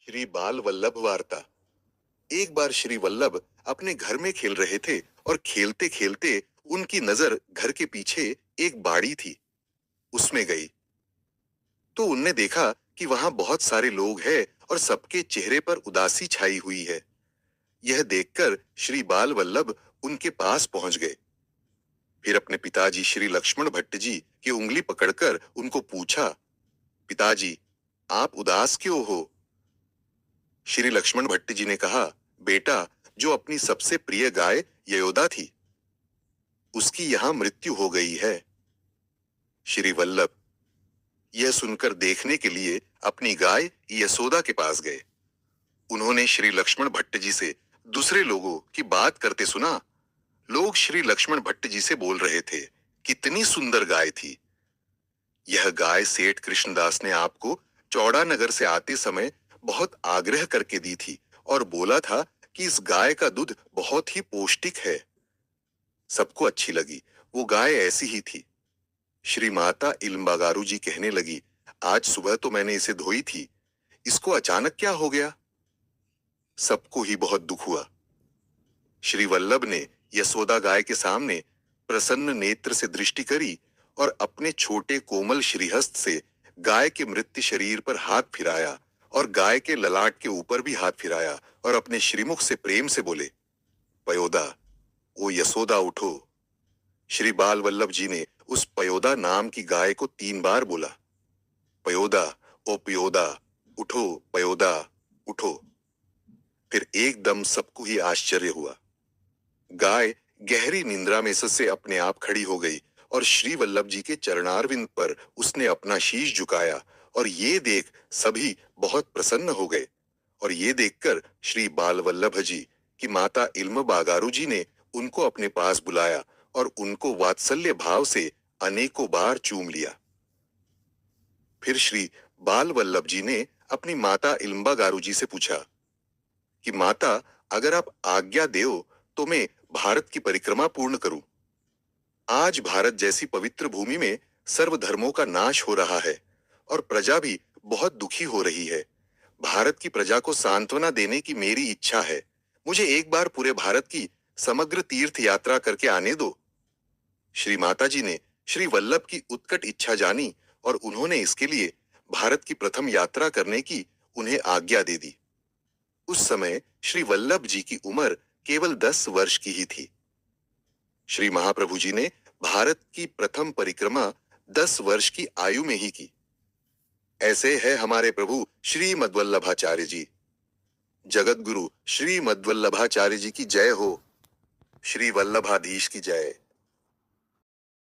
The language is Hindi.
श्री बाल वल्लभ वार्ता। एक बार श्री वल्लभ अपने घर में खेल रहे थे और खेलते खेलते उनकी नजर घर के पीछे एक बाड़ी थी, उसमें गई। तो उनने देखा कि वहां बहुत सारे लोग हैं और सबके चेहरे पर उदासी छाई हुई है। यह देखकर श्री बाल वल्लभ उनके पास पहुंच गए। फिर अपने पिताजी श्री लक्ष्मण भट्ट जी की उंगली पकड़कर उनको पूछा, पिताजी, आप उदास क्यों हो? श्री लक्ष्मण भट्ट जी ने कहा, बेटा, जो अपनी सबसे प्रिय गाय यशोदा थी, उसकी यहां मृत्यु हो गई है। श्री वल्लभ यह सुनकर देखने के लिए अपनी गाय यशोदा के पास गए। उन्होंने श्री लक्ष्मण भट्ट जी से दूसरे लोगों की बात करते सुना। लोग श्री लक्ष्मण भट्ट जी से बोल रहे थे, कितनी सुंदर गाय थी। यह गाय सेठ कृष्णदास ने आपको चौड़ा नगर से आते समय बहुत आग्रह करके दी थी और बोला था कि इस गाय का दूध बहुत ही पौष्टिक है। सबको अच्छी लगी, वो गाय ऐसी ही थी। श्री माता इल्मबागारू जी कहने लगी, आज सुबह तो मैंने इसे धोई थी, इसको अचानक क्या हो गया? सबको ही बहुत दुख हुआ। श्री वल्लभ ने यशोदा गाय के सामने प्रसन्न नेत्र से दृष्टि करी और अपने छोटे कोमल श्रीहस्त से गाय के मृत शरीर पर हाथ फिराया और गाय के ललाट के ऊपर भी हाथ फिराया और अपने श्रीमुख से प्रेम से बोले, पयोदा, ओ यशोदा उठो। श्री बाल वल्लभ जी ने उस पयोदा नाम की गाय को 3 बार बोला, पयोदा, ओ पयोदा, उठो पयोदा, उठो। फिर एकदम सबको ही आश्चर्य हुआ। गाय गहरी निंद्रा में से अपने आप खड़ी हो गई और श्री वल्लभ जी के चरणारविंद पर उसने अपना शीश झुकाया और ये देख सभी बहुत प्रसन्न हो गए। और ये देखकर श्री बाल वल्लभ जी की माता इल्म बागारू जी ने उनको अपने पास बुलाया और उनको वात्सल्य भाव से अनेकों बार चूम लिया। फिर श्री बाल वल्लभ जी ने अपनी माता इल्म गारू जी से पूछा कि माता, अगर आप आज्ञा देओ तो मैं भारत की परिक्रमा पूर्ण करूं। आज भारत जैसी पवित्र भूमि में सर्व धर्मों का नाश हो रहा है और प्रजा भी बहुत दुखी हो रही है। भारत की प्रजा को सांत्वना देने की मेरी इच्छा है। मुझे एक बार पूरे भारत की समग्र तीर्थ यात्रा करके आने दो। श्री माता जी ने श्री वल्लभ की उत्कट इच्छा जानी और उन्होंने इसके लिए भारत की प्रथम यात्रा करने की उन्हें आज्ञा दे दी। उस समय श्री वल्लभ जी की उम्र केवल 10 वर्ष की ही थी। श्री महाप्रभु जी ने भारत की प्रथम परिक्रमा 10 वर्ष की आयु में ही की। ऐसे है हमारे प्रभु श्री मद्वल्लभाचार्य जी। जगत गुरु श्री मद्वल्लभाचार्य जी की जय हो। श्री वल्लभाधीश की जय।